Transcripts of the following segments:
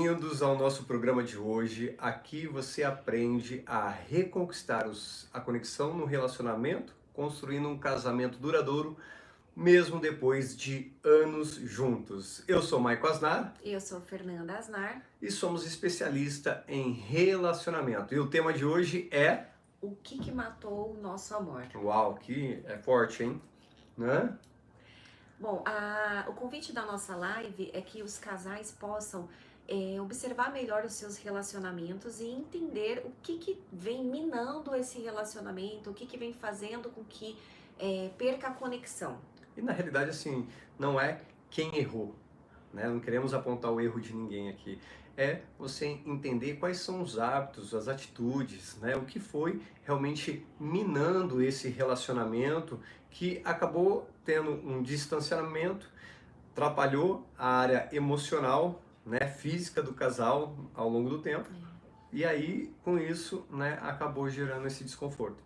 Bem-vindos ao nosso programa de hoje. Aqui você aprende a reconquistar a conexão no relacionamento, construindo um casamento duradouro, mesmo depois de anos juntos. Eu sou Maico Asnar Eu sou Fernanda Asnar. e somos especialistas em relacionamento. E o tema de hoje é... O que matou o nosso amor? Uau, que é forte, hein? Né? Bom, o convite da nossa live é que os casais possam observar melhor os seus relacionamentos e entender o que vem minando esse relacionamento, o que vem fazendo com que perca a conexão. E na realidade, assim, não é quem errou, né? Não queremos apontar o erro de ninguém aqui. É você entender quais são os hábitos, as atitudes, né? O que foi realmente minando esse relacionamento que acabou tendo um distanciamento, atrapalhou a área emocional, né, física do casal ao longo do tempo. E aí, com isso, né, acabou gerando esse desconforto.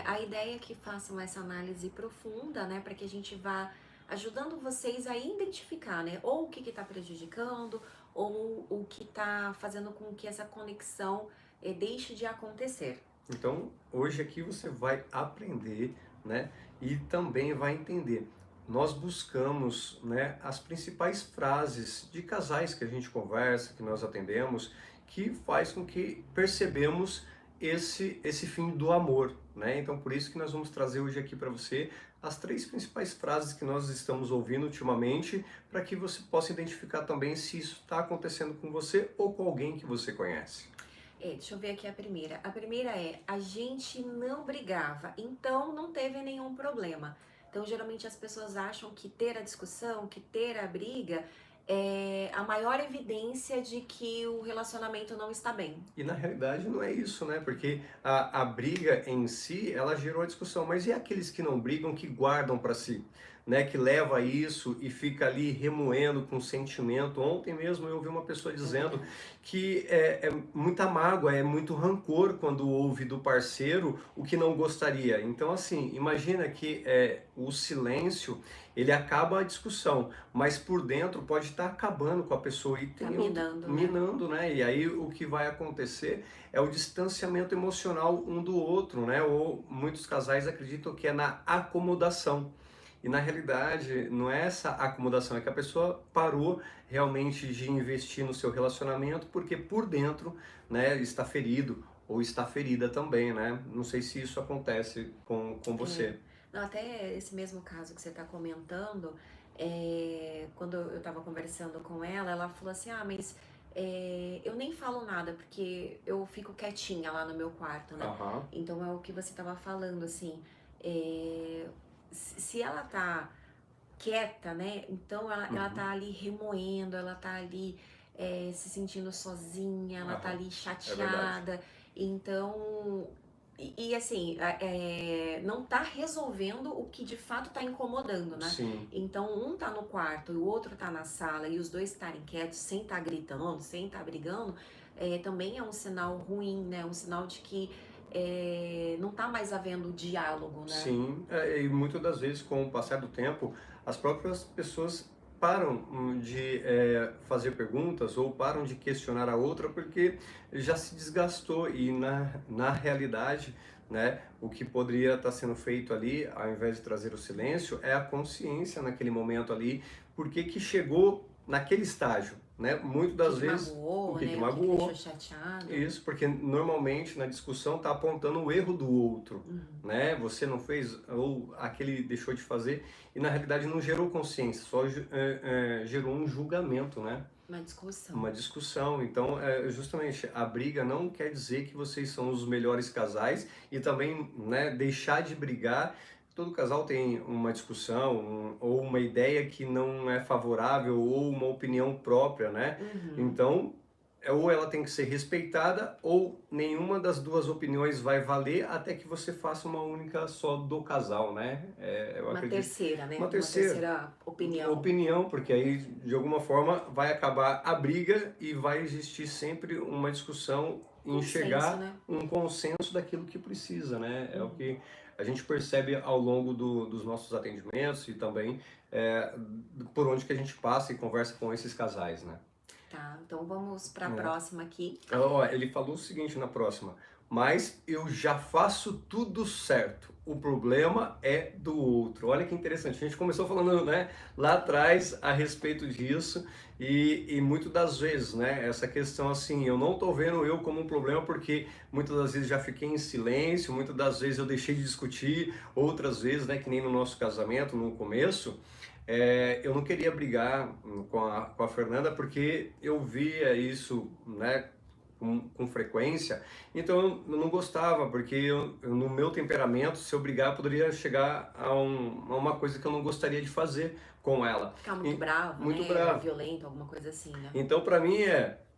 A ideia é que façam essa análise profunda, né, para que a gente vá ajudando vocês a identificar, né, ou o que está prejudicando, ou o que está fazendo com que essa conexão deixe de acontecer. Então, hoje aqui você vai aprender, né, e também vai entender. Nós buscamos, né, as principais frases de casais que a gente conversa, que nós atendemos, que faz com que percebemos esse fim do amor, né? Então, por isso que nós vamos trazer hoje aqui para você as três principais frases que nós estamos ouvindo ultimamente, para que você possa identificar também se isso está acontecendo com você ou com alguém que você conhece. Deixa eu ver aqui a primeira. A primeira é: a gente não brigava, então não teve nenhum problema. Então, geralmente as pessoas acham que ter a discussão, que ter a briga é a maior evidência de que o relacionamento não está bem. E na realidade não é isso, né? Porque a briga em si, ela gerou a discussão. Mas e aqueles que não brigam, que guardam para si? Né? Que leva isso e fica ali remoendo com sentimento. Ontem mesmo eu ouvi uma pessoa dizendo que é muita mágoa, é muito rancor quando ouve do parceiro o que não gostaria. Então, assim, imagina que o silêncio, ele acaba a discussão, mas por dentro pode estar acabando com a pessoa e Tá minando, né? minando, né? E aí o que vai acontecer é o distanciamento emocional um do outro, né? Ou muitos casais acreditam que é na acomodação. E na realidade não é essa acomodação, é que a pessoa parou realmente de investir no seu relacionamento porque por dentro, né, está ferido ou está ferida também, né? Não sei se isso acontece com você. Não, até esse mesmo caso que você está comentando, quando eu estava conversando com ela falou assim: mas eu nem falo nada porque eu fico quietinha lá no meu quarto, né? Aham. Então é o que você estava falando, assim, se ela tá quieta, né? Então ela Uhum. tá ali remoendo, ela tá ali se sentindo sozinha, ela tá Aham. ali É verdade. chateada. Então, assim, não tá resolvendo o que de fato tá incomodando, né? Sim. Então, um tá no quarto e o outro tá na sala e os dois estarem quietos, sem estar gritando, sem estar brigando, também é um sinal ruim, né? Um sinal de que não tá mais havendo diálogo, né? Sim, e muitas das vezes, com o passar do tempo, as próprias pessoas param de fazer perguntas ou param de questionar a outra porque já se desgastou e na realidade, né, o que poderia estar sendo feito ali, ao invés de trazer o silêncio, é a consciência naquele momento ali, porque que chegou naquele estágio, né? Muitas O das que vezes, o magoou, que né? O que deixou magoou. chateado. Isso, porque normalmente na discussão está apontando o erro do outro, Uhum. né? Você não fez, ou aquele deixou de fazer, e na realidade não gerou consciência, só gerou um julgamento, né? Uma discussão. Uma discussão. Então, justamente, a briga não quer dizer que vocês são os melhores casais e também, né, deixar de brigar. Todo casal tem uma discussão ou uma ideia que não é favorável ou uma opinião própria, né? Uhum. Então, ou ela tem que ser respeitada ou nenhuma das duas opiniões vai valer até que você faça uma única só do casal, né? Eu Uma acredito. terceira, né? Uma Uma terceira terceira opinião. opinião, porque aí de alguma forma vai acabar a briga e vai existir sempre uma discussão em Consenso, chegar né? um consenso daquilo que precisa, né? É o Uhum. que a gente percebe ao longo dos nossos atendimentos e também por onde que a gente passa e conversa com esses casais, né? Tá, então vamos para a né? próxima aqui. Ó, ele falou o seguinte na próxima: mas eu já faço tudo certo. O problema é do outro. Olha que interessante. A gente começou falando, né, lá atrás a respeito disso e muito das vezes, né, essa questão assim, eu não tô vendo eu como um problema porque muitas das vezes já fiquei em silêncio, muitas das vezes eu deixei de discutir, outras vezes, né, que nem no nosso casamento no começo. Eu não queria brigar com a Fernanda porque eu via isso, né, com frequência, então eu não gostava, porque no meu temperamento, se eu brigar, poderia chegar a uma coisa que eu não gostaria de fazer com ela. Ficar muito bravo, Muito né? bravo. Violento, alguma coisa assim, né? Então, para mim,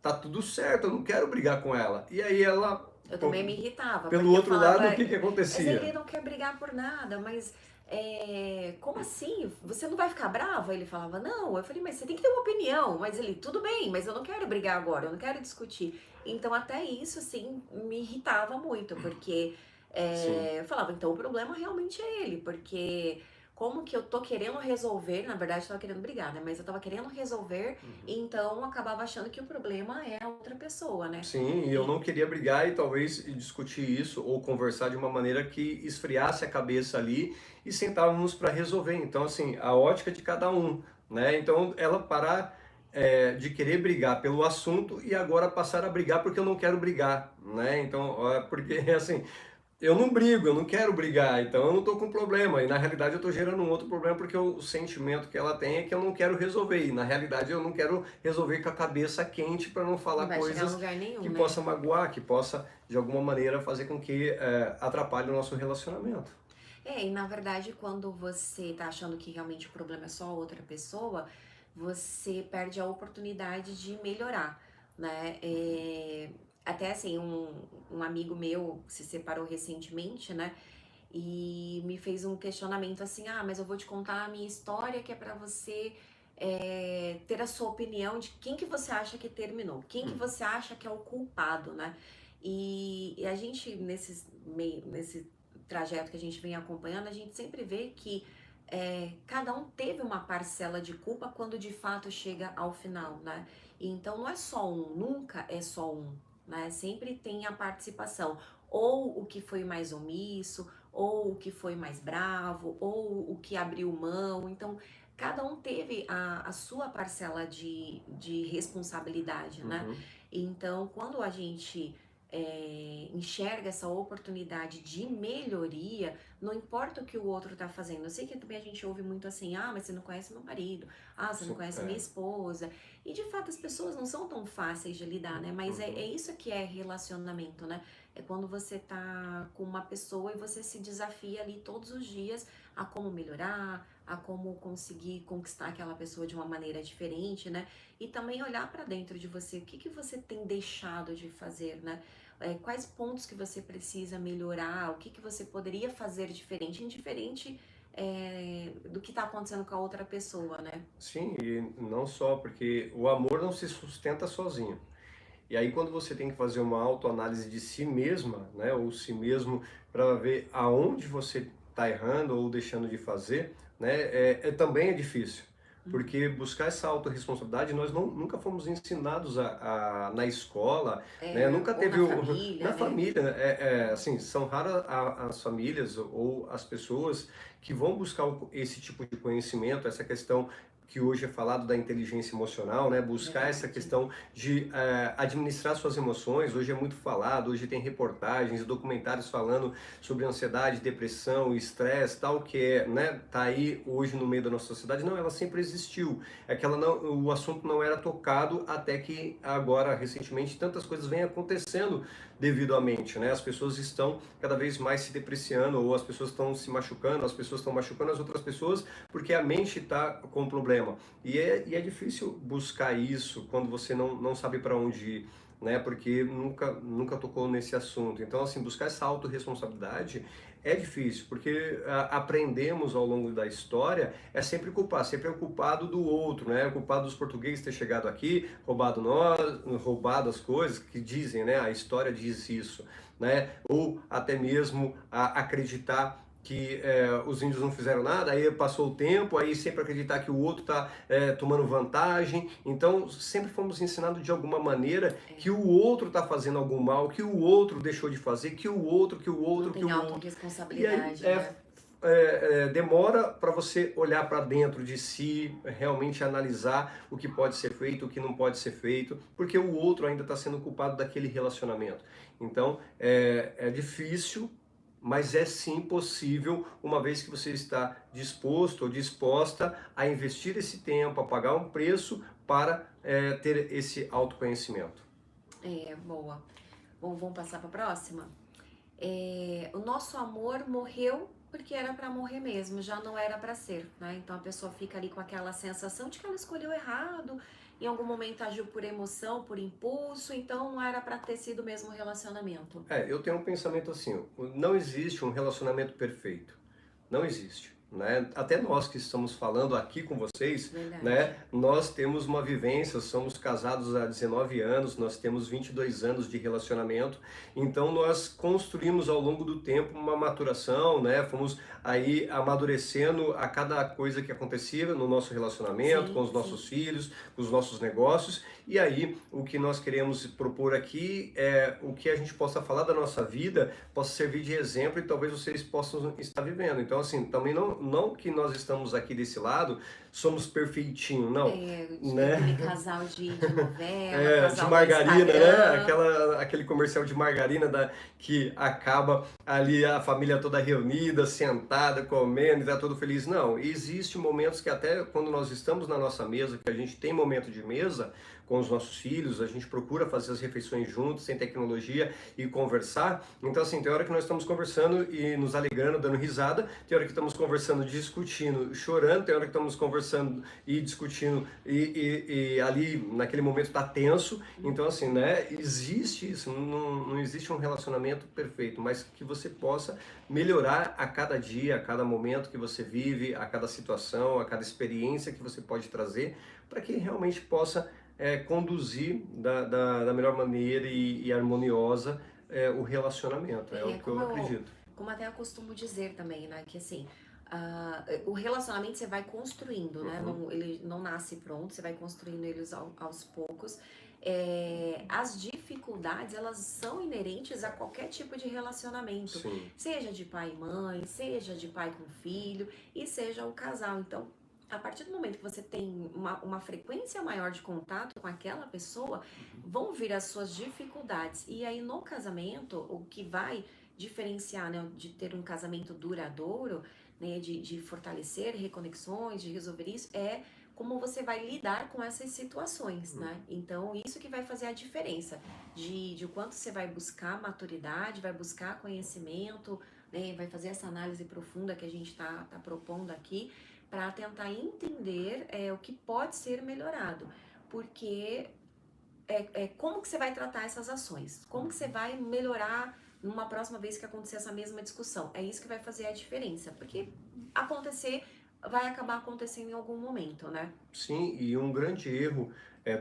tá tudo certo, eu não quero brigar com ela. E aí ela, Eu pô, também me irritava, pelo porque eu outro falava, lado, o que que mas ele acontecia? não quer brigar por nada, mas como assim? Você não vai ficar bravo? Aí ele falava, não. Eu falei, mas você tem que ter uma opinião. Mas ele, tudo bem, mas eu não quero brigar agora, eu não quero discutir. Então até isso, assim, me irritava muito, porque Sim. eu falava, então o problema realmente é ele, porque como que eu tô querendo resolver, na verdade eu tava querendo brigar, né? Mas eu tava querendo resolver, Uhum. então eu acabava achando que o problema é a outra pessoa, né? Sim, e eu não queria brigar e talvez discutir isso ou conversar de uma maneira que esfriasse a cabeça ali e sentávamos para resolver. Então, assim, a ótica de cada um, né? Então, ela parar de querer brigar pelo assunto e agora passar a brigar porque eu não quero brigar, né? Então, porque assim, eu não brigo, eu não quero brigar, então eu não tô com problema. E na realidade eu tô gerando um outro problema porque o sentimento que ela tem é que eu não quero resolver. E na realidade eu não quero resolver com a cabeça quente para não Não falar vai chegar a coisas lugar que nenhum, né? possa magoar, que possa de alguma maneira fazer com que atrapalhe o nosso relacionamento. E na verdade, quando você tá achando que realmente o problema é só a outra pessoa, você perde a oportunidade de melhorar, né? Até assim, um amigo meu se separou recentemente, né? E me fez um questionamento assim: ah, mas eu vou te contar a minha história que é pra você ter a sua opinião de quem que você acha que terminou, quem que Uhum. você acha que é o culpado, né? E a gente, nesse trajeto que a gente vem acompanhando, a gente sempre vê que cada um teve uma parcela de culpa quando de fato chega ao final, né? E então não é só um, nunca é só um, né? Sempre tem a participação, ou o que foi mais omisso, ou o que foi mais bravo, ou o que abriu mão. Então, cada um teve a sua parcela de responsabilidade, né? Uhum. Então, quando a gente enxerga essa oportunidade de melhoria, não importa o que o outro tá fazendo. Eu sei que também a gente ouve muito assim, ah, mas você não conhece meu marido, ah, você não Sim, conhece minha é. esposa. E de fato as pessoas não são tão fáceis de lidar, né? Mas é Uhum. isso que é relacionamento, né? É quando você tá com uma pessoa e você se desafia ali todos os dias a como melhorar, a como conseguir conquistar aquela pessoa de uma maneira diferente, né? E também olhar para dentro de você, o que que você tem deixado de fazer, né? Quais pontos que você precisa melhorar, o que que você poderia fazer diferente, indiferente do que está acontecendo com a outra pessoa, né? Sim, e não só, porque o amor não se sustenta sozinho. E aí quando você tem que fazer uma autoanálise de si mesma, né, ou si mesmo, para ver aonde você está errando ou deixando de fazer, né, também é difícil. Uhum. Porque buscar essa autorresponsabilidade, nós nunca fomos ensinados na escola, né, nunca Ou teve na na família, né? família, né, assim, são raras as famílias ou as pessoas que vão buscar esse tipo de conhecimento, essa questão que hoje é falado da inteligência emocional, né, buscar essa Verdade. questão de administrar suas emoções. Hoje é muito falado, hoje tem reportagens, documentários falando sobre ansiedade, depressão, estresse, tal, que né, tá aí hoje no meio da nossa sociedade. Não, ela sempre existiu. É que ela não, o assunto não era tocado até que agora, recentemente, tantas coisas vêm acontecendo devido à mente, né? As pessoas estão cada vez mais se depreciando, ou as pessoas estão se machucando, as pessoas estão machucando as outras pessoas, porque a mente está com problema. E é difícil buscar isso quando você não sabe para onde ir, né? Porque nunca tocou nesse assunto. Então, assim, buscar essa autorresponsabilidade é difícil, porque aprendemos ao longo da história é sempre culpar, sempre é o culpado do outro, né? É o culpado dos portugueses ter chegado aqui, roubado nós, roubado as coisas, que dizem, né? A história diz isso, né? Ou até mesmo acreditar os índios não fizeram nada, aí passou o tempo, aí sempre acreditar que o outro está tomando vantagem. Então, sempre fomos ensinados de alguma maneira que o outro está fazendo algum mal, que o outro deixou de fazer, que o outro, que o outro, Não que tem o outro. E aí autorresponsabilidade, né? demora para você olhar para dentro de si, realmente analisar o que pode ser feito, o que não pode ser feito, porque o outro ainda está sendo culpado daquele relacionamento. Então, é difícil, mas é sim possível, uma vez que você está disposto ou disposta a investir esse tempo, a pagar um preço para ter esse autoconhecimento. Boa. Bom, vamos passar para a próxima? O nosso amor morreu porque era para morrer mesmo, já não era para ser, né? Então a pessoa fica ali com aquela sensação de que ela escolheu errado, em algum momento agiu por emoção, por impulso, então não era para ter sido mesmo o relacionamento. Eu tenho um pensamento assim, não existe um relacionamento perfeito, não existe. Né? Até nós que estamos falando aqui com vocês, Verdade. né? Nós temos uma vivência, somos casados há 19 anos, nós temos 22 anos de relacionamento, então nós construímos ao longo do tempo uma maturação, né? Fomos aí amadurecendo a cada coisa que acontecia no nosso relacionamento, Sim, com os nossos filhos, com os nossos negócios, e aí o que nós queremos propor aqui é o que a gente possa falar da nossa vida, possa servir de exemplo e talvez vocês possam estar vivendo. Então assim, também não que nós estamos aqui desse lado, somos perfeitinho, não. Né? Aquele casal de novela, de casal margarina, do né? Instagram. Aquele comercial de margarina que acaba ali a família toda reunida, sentada, comendo e tá todo feliz. Não, existem momentos que até quando nós estamos na nossa mesa, que a gente tem momento de mesa com os nossos filhos, a gente procura fazer as refeições juntos, sem tecnologia e conversar. Então assim, tem hora que nós estamos conversando e nos alegrando, dando risada, tem hora que estamos conversando, discutindo, chorando, tem hora que estamos conversando e discutindo e ali naquele momento está tenso. Então assim, né, existe isso, não existe um relacionamento perfeito, mas que você possa melhorar a cada dia, a cada momento que você vive, a cada situação, a cada experiência que você pode trazer, para que realmente possa conduzir da melhor maneira e harmoniosa o relacionamento, é o que eu acredito. Como até eu costumo dizer também, né, que assim, o relacionamento você vai construindo, né, ele não nasce pronto, você vai construindo eles aos poucos. As dificuldades, elas são inerentes a qualquer tipo de relacionamento, Sim. seja de pai e mãe, seja de pai com filho, e seja o casal. Então, a partir do momento que você tem uma frequência maior de contato com aquela pessoa, vão vir as suas dificuldades. E aí no casamento, o que vai diferenciar, né, de ter um casamento duradouro, né, de fortalecer reconexões, de resolver isso, é como você vai lidar com essas situações, né? Então, isso que vai fazer a diferença de o quanto você vai buscar maturidade, vai buscar conhecimento, né, vai fazer essa análise profunda que a gente tá propondo aqui, para tentar entender o que pode ser melhorado, porque como que você vai tratar essas ações, como que você vai melhorar numa próxima vez que acontecer essa mesma discussão, é isso que vai fazer a diferença, porque vai acabar acontecendo em algum momento, né? Sim, e um grande erro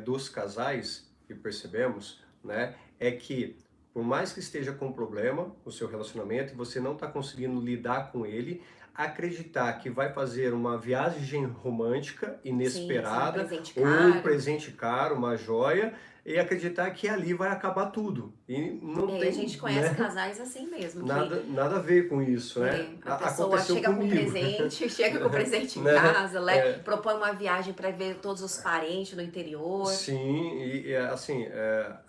dos casais, que percebemos, né, é que por mais que esteja com problema o seu relacionamento e você não está conseguindo lidar com ele, acreditar que vai fazer uma viagem romântica inesperada, ou um presente caro, uma joia, e acreditar que ali vai acabar tudo. E não tem, a gente conhece casais assim mesmo. Nada a ver com isso, né? A pessoa chega com presente, chega com presente em casa, propõe uma viagem para ver todos os parentes no interior. Sim, e assim,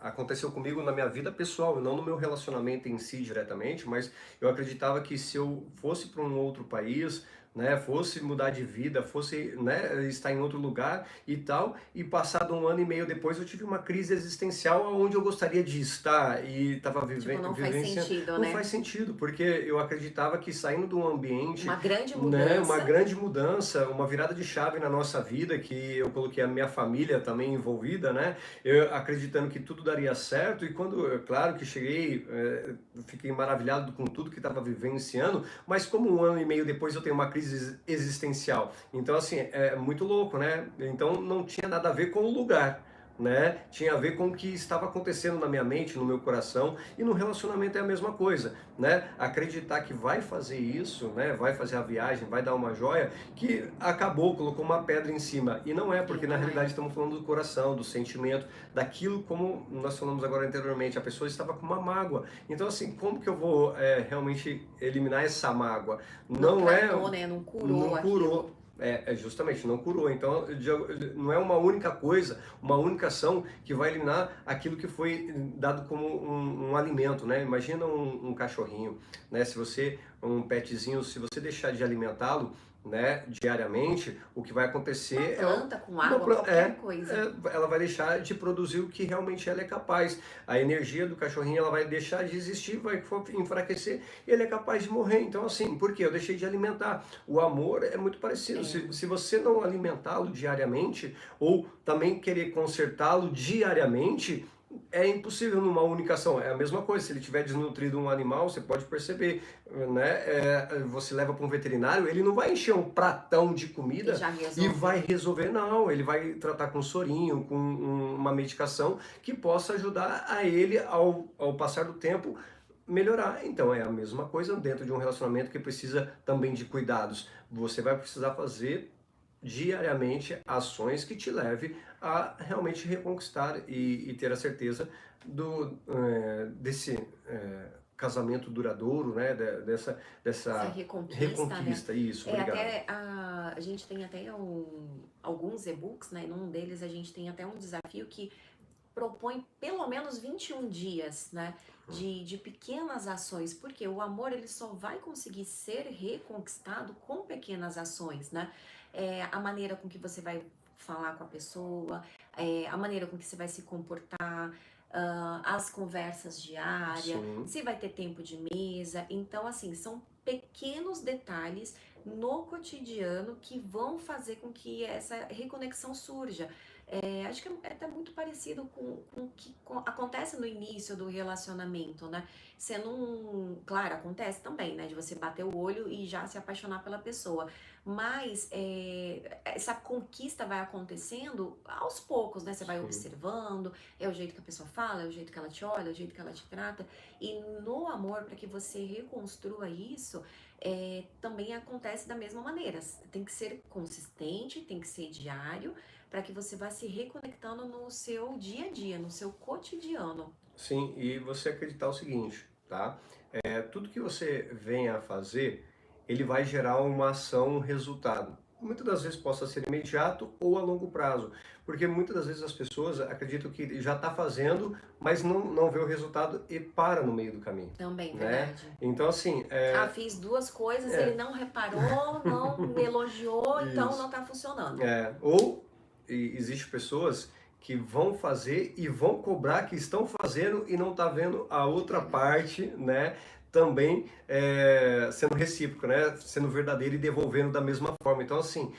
aconteceu comigo na minha vida pessoal, não no meu relacionamento em si diretamente, mas eu acreditava que se eu fosse para um outro país, né, fosse mudar de vida, fosse, né, estar em outro lugar e tal, e passado 1 ano e meio depois eu tive uma crise existencial onde eu gostaria de estar e estava vivendo. Não faz sentido, né? Não faz sentido, porque eu acreditava que saindo de um ambiente, uma grande mudança, né, uma grande mudança, uma virada de chave na nossa vida, que eu coloquei a minha família também envolvida, né, eu acreditando que tudo daria certo, e quando, claro que cheguei, fiquei maravilhado com tudo que estava vivenciando, mas como 1 ano e meio depois eu tenho uma crise existencial. Então, assim, é muito louco, né? Então, não tinha nada a ver com o lugar, né? Tinha a ver com o que estava acontecendo na minha mente, no meu coração, e no relacionamento é a mesma coisa, né? Acreditar que vai fazer isso, né? Vai fazer a viagem, vai dar uma joia, que acabou, colocou uma pedra em cima. E não é, E porque na não é. realidade estamos falando do coração, do sentimento, daquilo como nós falamos agora anteriormente, a pessoa estava com uma mágoa. Então assim, como que eu vou realmente eliminar essa mágoa? Não Não é, tratou, né? Não curou não aquilo. curou. Justamente, não curou. Então, não é uma única coisa, uma única ação que vai eliminar aquilo que foi dado como um alimento, né? Imagina um cachorrinho, né? Se você, um petzinho, se você deixar de alimentá-lo, né, diariamente, o que vai Uma acontecer planta com uma, água, qualquer coisa. ela vai deixar de produzir o que realmente ela é capaz. A energia do cachorrinho ela vai deixar de existir, vai enfraquecer, e ele é capaz de morrer. Então, assim, por quê? Eu deixei de alimentar. O amor é muito parecido. É. Se você não alimentá-lo diariamente, ou também querer consertá-lo diariamente, é impossível numa única ação. É a mesma coisa, se ele tiver desnutrido um animal, você pode perceber, né? Você leva para um veterinário, ele não vai encher um pratão de E comida já e resolve. vai resolver, não. Ele vai tratar com sorinho, com uma medicação que possa ajudar a ele, ao passar do tempo, melhorar. Então é a mesma coisa dentro de um relacionamento que precisa também de cuidados. Você vai precisar fazer diariamente ações que te leve a realmente reconquistar e ter a certeza desse casamento duradouro, né? Essa Dessa reconquista, né? reconquista. Isso, É obrigado. até a gente tem até alguns e-books, né? Num deles a gente tem até um desafio que propõe pelo menos 21 dias, né? De pequenas ações, porque o amor ele só vai conseguir ser reconquistado com pequenas ações, né? A maneira com que você vai falar com a pessoa, a maneira com que você vai se comportar, as conversas diárias, Sim, se vai ter tempo de mesa. Então, assim, são pequenos detalhes no cotidiano que vão fazer com que essa reconexão surja. Acho que é até muito parecido com o que acontece no início do relacionamento, né? Sendo claro, acontece também, né? De você bater o olho e já se apaixonar pela pessoa. Mas essa conquista vai acontecendo aos poucos, né? Você vai sim. observando, é o jeito que a pessoa fala, é o jeito que ela te olha, é o jeito que ela te trata. E no amor, para que você reconstrua isso, também acontece da mesma maneira. Tem que ser consistente, tem que ser diário, para que você vá se reconectando no seu dia a dia, no seu cotidiano. Sim, e você acreditar o seguinte, tá? Tudo que você venha a fazer, ele vai gerar uma ação, um resultado. Muitas das vezes possa ser imediato ou a longo prazo, porque muitas das vezes as pessoas acreditam que já está fazendo, mas não vê o resultado e para no meio do caminho, Também, né? verdade. Então assim, Fiz duas coisas, ele é, não reparou, não me elogiou, então isso. não tá funcionando. Ou existe pessoas que vão fazer e vão cobrar que estão fazendo e não tá vendo a outra Verdade. parte, né? Também sendo recíproco, né? Sendo verdadeiro e devolvendo da mesma forma. Então, assim,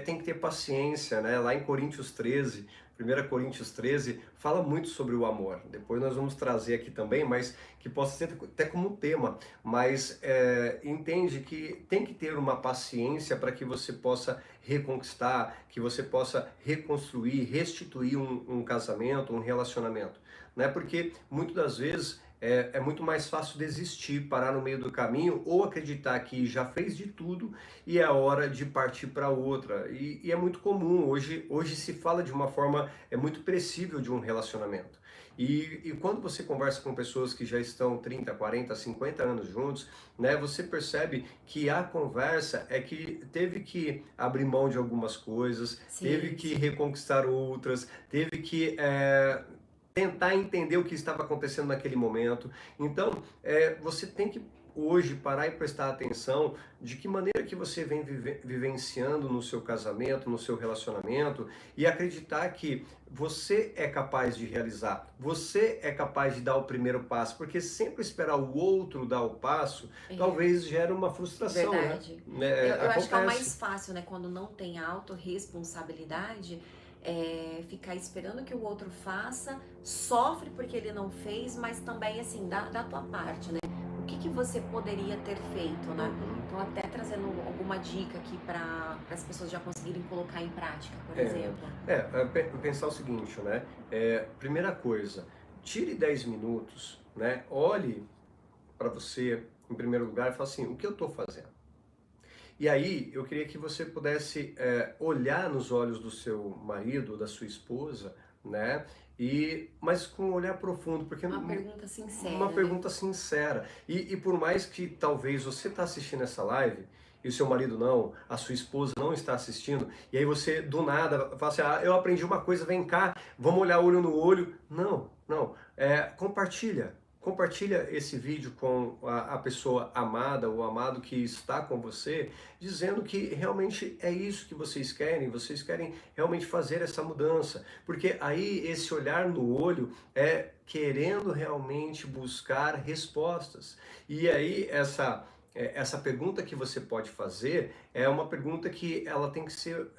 tem que ter paciência, né? Lá em Coríntios 13, 1 Coríntios 13, fala muito sobre o amor. Depois nós vamos trazer aqui também, mas que possa ser até como um tema. Mas entende que tem que ter uma paciência para que você possa reconquistar, que você possa reconstruir, restituir um casamento, um relacionamento, né? Porque muitas das vezes é muito mais fácil desistir, parar no meio do caminho ou acreditar que já fez de tudo e é hora de partir para outra. E é muito comum, hoje se fala de uma forma muito pressível de um relacionamento. E quando você conversa com pessoas que já estão 30, 40, 50 anos juntos, né, você percebe que a conversa é que teve que abrir mão de algumas coisas, teve Sim, que sim. reconquistar outras, teve que tentar entender o que estava acontecendo naquele momento. Então, você tem que hoje parar e prestar atenção de que maneira que você vem vivenciando no seu casamento, no seu relacionamento e acreditar que você é capaz de realizar, você é capaz de dar o primeiro passo, porque sempre esperar o outro dar o passo, É, talvez gere uma frustração, né? verdade. Eu acho que é o mais Acontece. fácil, né? Quando não tem autorresponsabilidade, ficar esperando que o outro faça, sofre porque ele não fez, mas também, assim, da tua parte, né? O que você poderia ter feito, né? Uhum. Então, até trazendo alguma dica aqui para as pessoas já conseguirem colocar em prática, por É, exemplo. pensar o seguinte, né? Primeira coisa, tire 10 minutos, né? Olhe para você, em primeiro lugar, e fale assim, o que eu estou fazendo? E aí, eu queria que você pudesse olhar nos olhos do seu marido, da sua esposa, né? Mas com um olhar profundo, porque Uma pergunta uma sincera, né? pergunta sincera. E por mais que talvez você está assistindo essa live e o seu marido não, a sua esposa não está assistindo, e aí você do nada fala assim, ah, eu aprendi uma coisa, vem cá, vamos olhar olho no olho. Não, não. Compartilha. Compartilha esse vídeo com a pessoa amada, o amado que está com você, dizendo que realmente é isso que vocês querem realmente fazer essa mudança. Porque aí esse olhar no olho é querendo realmente buscar respostas. E aí essa pergunta que você pode fazer é uma pergunta que ela tem que ser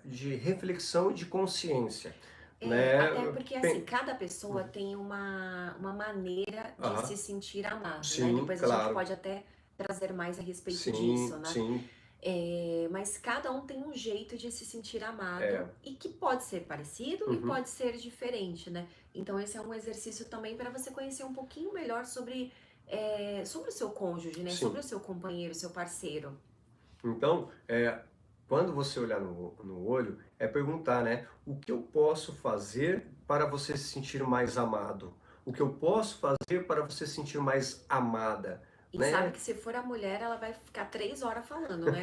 de reflexão e de consciência, Até né? porque, assim, cada pessoa tem uma maneira de Aham. se sentir amado, né? Sim, Depois a gente claro. pode até trazer mais a respeito disso, Sim, né? sim. Mas cada um tem um jeito de se sentir É. amado e que pode ser parecido e Uhum. pode ser diferente, né? Então esse é um exercício também para você conhecer um pouquinho melhor sobre o seu cônjuge, né? Sobre Sim. o seu companheiro, seu parceiro. Então, quando você olhar no olho, é perguntar, né? O que eu posso fazer para você se sentir mais amado? O que eu posso fazer para você se sentir mais amada? E sabe Né? que se for a mulher, ela vai ficar 3 horas falando, né?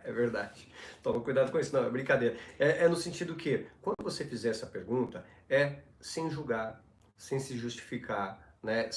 É verdade. Toma cuidado com isso, não, é brincadeira. É no sentido que, quando você fizer essa pergunta, é sem julgar, sem se justificar, né?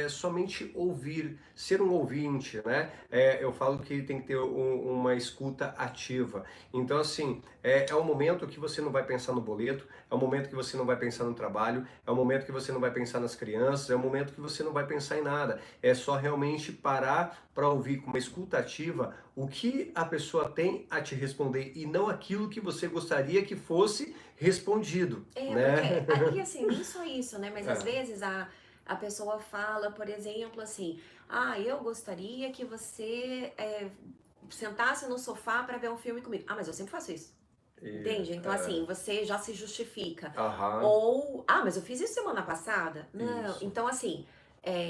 Somente ouvir, ser um ouvinte, né? Eu falo que tem que ter uma escuta ativa. Então, assim, é o momento que você não vai pensar no boleto, é o momento que você não vai pensar no trabalho, é o momento que você não vai pensar nas crianças, é o momento que você não vai pensar em nada. É só realmente parar para ouvir com uma escuta ativa o que a pessoa tem a te responder e não aquilo que você gostaria que fosse respondido, Porque, né? e assim, nem só isso, né? Mas às É, vezes a pessoa fala, por exemplo, assim, eu gostaria que você sentasse no sofá para ver um filme comigo. Ah, mas eu sempre faço isso. Entende? Então, assim, você já se justifica. aham, Ou, mas eu fiz isso semana passada. Não. isso, Então, assim,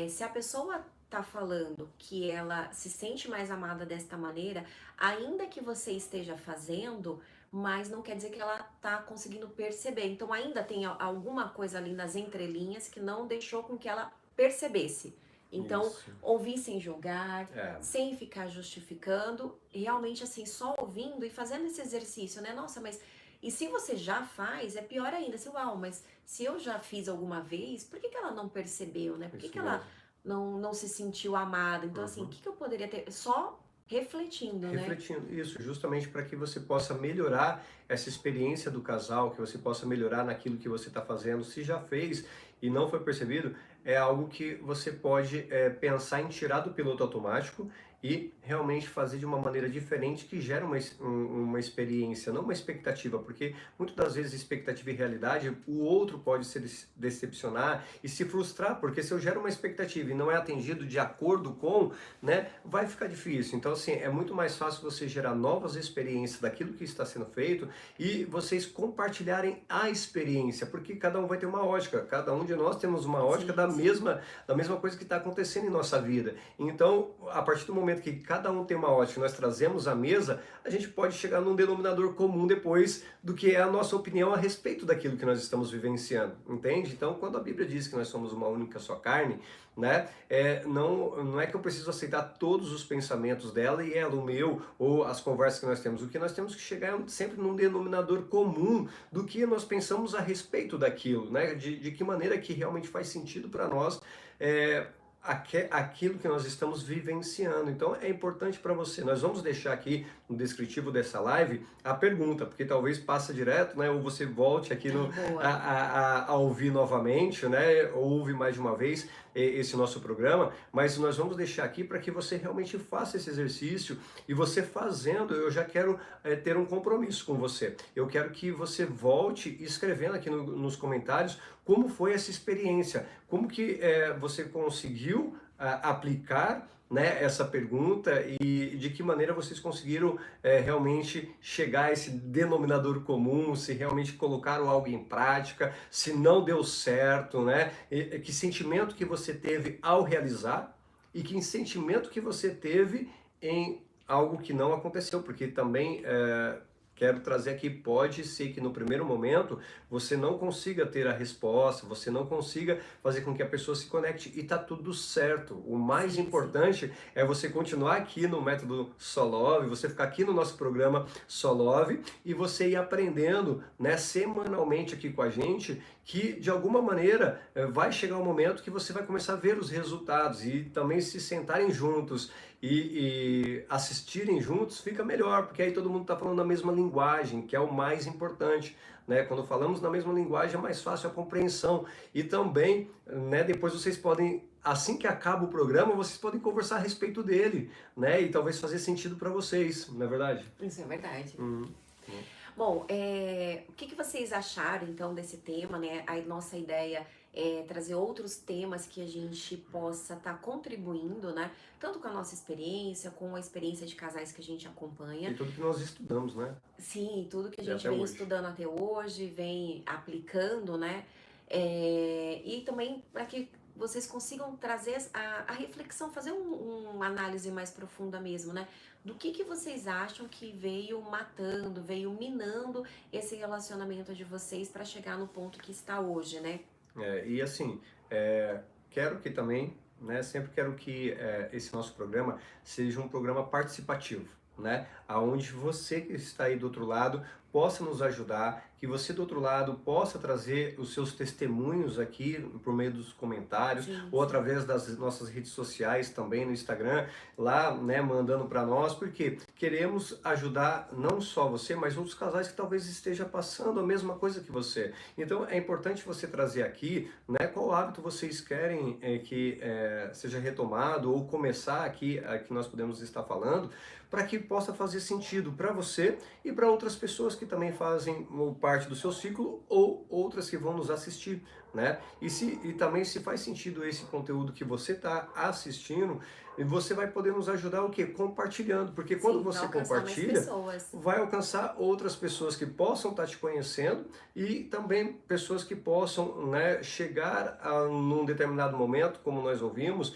se a pessoa tá falando que ela se sente mais amada desta maneira, ainda que você esteja fazendo, mas não quer dizer que ela tá conseguindo perceber. Então, ainda tem alguma coisa ali nas entrelinhas que não deixou com que ela percebesse. Então, isso. ouvir sem julgar, É, sem ficar justificando, realmente assim, só ouvindo e fazendo esse exercício, né? Nossa, mas e se você já faz, é pior ainda. Assim, uau, mas se eu já fiz alguma vez, por que que ela não percebeu, né? Por que isso que ela mesmo. não se sentiu amada? Então, assim, o Uhum. que que eu poderia ter? Só refletindo, né? Refletindo isso, justamente para que você possa melhorar essa experiência do casal, que você possa melhorar naquilo que você está fazendo. Se já fez e não foi percebido, é algo que você pode pensar em tirar do piloto automático e realmente fazer de uma maneira diferente que gera uma experiência, não uma expectativa, porque muitas das vezes expectativa e realidade, o outro pode se decepcionar e se frustrar, porque se eu gero uma expectativa e não é atendido de acordo com, né, vai ficar difícil. Então, assim, é muito mais fácil você gerar novas experiências daquilo que está sendo feito e vocês compartilharem a experiência, porque cada um vai ter uma ótica, cada um de nós temos uma ótica Sim, sim. da mesma coisa que está acontecendo em nossa vida. Então, a partir do momento que cada um tem uma ótica, nós trazemos à mesa, a gente pode chegar num denominador comum depois do que é a nossa opinião a respeito daquilo que nós estamos vivenciando, entende? Então, quando a Bíblia diz que nós somos uma única só carne, né? Não é que eu preciso aceitar todos os pensamentos dela e ela o meu, ou as conversas que nós temos. O que nós temos que chegar é sempre num denominador comum do que nós pensamos a respeito daquilo, né? De que maneira que realmente faz sentido para nós é, aquilo que nós estamos vivenciando. Então é importante para você. Nós vamos deixar aqui no descritivo dessa live a pergunta, porque talvez passe direto, né? Ou você volte aqui Boa. a ouvir novamente, né? Ou ouve mais de uma vez esse nosso programa, mas nós vamos deixar aqui para que você realmente faça esse exercício e você fazendo, eu já quero ter um compromisso com você. Eu quero que você volte escrevendo aqui nos comentários como foi essa experiência, como que você conseguiu conseguiu aplicar, né, essa pergunta e de que maneira vocês conseguiram realmente chegar a esse denominador comum, se realmente colocaram algo em prática, se não deu certo, né? Que sentimento que você teve ao realizar e que sentimento que você teve em algo que não aconteceu, porque também quero trazer aqui, pode ser que no primeiro momento você não consiga ter a resposta, você não consiga fazer com que a pessoa se conecte e tá tudo certo. O mais Sim, sim. importante é você continuar aqui no método Solove, você ficar aqui no nosso programa Solove e você ir aprendendo, né, semanalmente aqui com a gente, que de alguma maneira vai chegar um momento que você vai começar a ver os resultados e também se sentarem juntos e assistirem juntos fica melhor, porque aí todo mundo está falando a mesma linguagem, que é o mais importante, né? Quando falamos na mesma linguagem é mais fácil a compreensão e também, né, depois vocês podem, assim que acaba o programa, vocês podem conversar a respeito dele, né? E talvez fazer sentido para vocês, não é verdade? Isso é verdade. Uhum. Bom, o que vocês acharam então desse tema, né? A nossa ideia é trazer outros temas que a gente possa estar contribuindo, né? Tanto com a nossa experiência, com a experiência de casais que a gente acompanha. E tudo que nós estudamos, né? Sim, tudo que a E gente até vem hoje. estudando até hoje, vem aplicando, né? E também para que vocês consigam trazer a reflexão, fazer uma análise mais profunda mesmo, né? Do que vocês acham que veio matando, veio minando esse relacionamento de vocês para chegar no ponto que está hoje, né? E assim, quero que também, né, sempre quero que esse nosso programa seja um programa participativo, né, aonde você que está aí do outro lado possa nos ajudar, que você do outro lado possa trazer os seus testemunhos aqui por meio dos comentários Sim, ou sim. através das nossas redes sociais também no Instagram, lá, né, mandando para nós, porque queremos ajudar não só você, mas outros casais que talvez esteja passando a mesma coisa que você. Então é importante você trazer aqui, né, qual hábito vocês querem que seja retomado ou começar aqui, que nós podemos estar falando, para que possa fazer sentido para você e para outras pessoas que também fazem parte do seu ciclo ou outras que vão nos assistir, né? E também se faz sentido esse conteúdo que você está assistindo, você vai poder nos ajudar o quê? Compartilhando, porque quando Sim, para você alcançar mais compartilha, pessoas. vai alcançar outras pessoas que possam estar te conhecendo e também pessoas que possam, né, chegar num determinado momento, como nós ouvimos,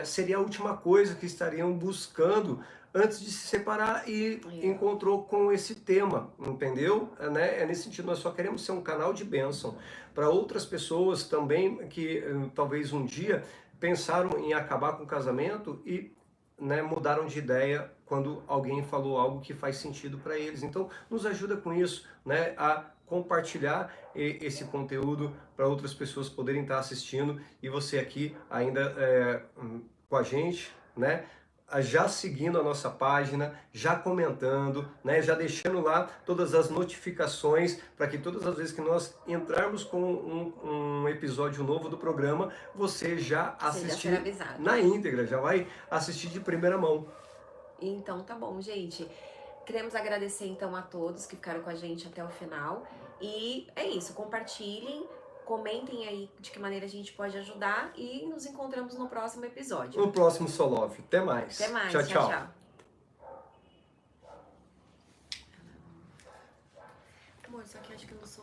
seria a última coisa que estariam buscando antes de se separar e encontrou com esse tema, entendeu? Né? É nesse sentido, nós só queremos ser um canal de bênção para outras pessoas também que talvez um dia pensaram em acabar com o casamento e, né, mudaram de ideia quando alguém falou algo que faz sentido para eles. Então, nos ajuda com isso, né, a compartilhar esse conteúdo para outras pessoas poderem estar assistindo e você aqui ainda com a gente, né? Já seguindo a nossa página, já comentando, né, já deixando lá todas as notificações para que todas as vezes que nós entrarmos com um episódio novo do programa, você já assistir na íntegra, já vai assistir de primeira mão. Então tá bom, gente. Queremos agradecer então a todos que ficaram com a gente até o final. E é isso, compartilhem, comentem aí de que maneira a gente pode ajudar e nos encontramos no próximo episódio. No próximo Solove. Até mais. Até mais. Tchau, tchau. Tchau. Amor, só que acho que eu não sou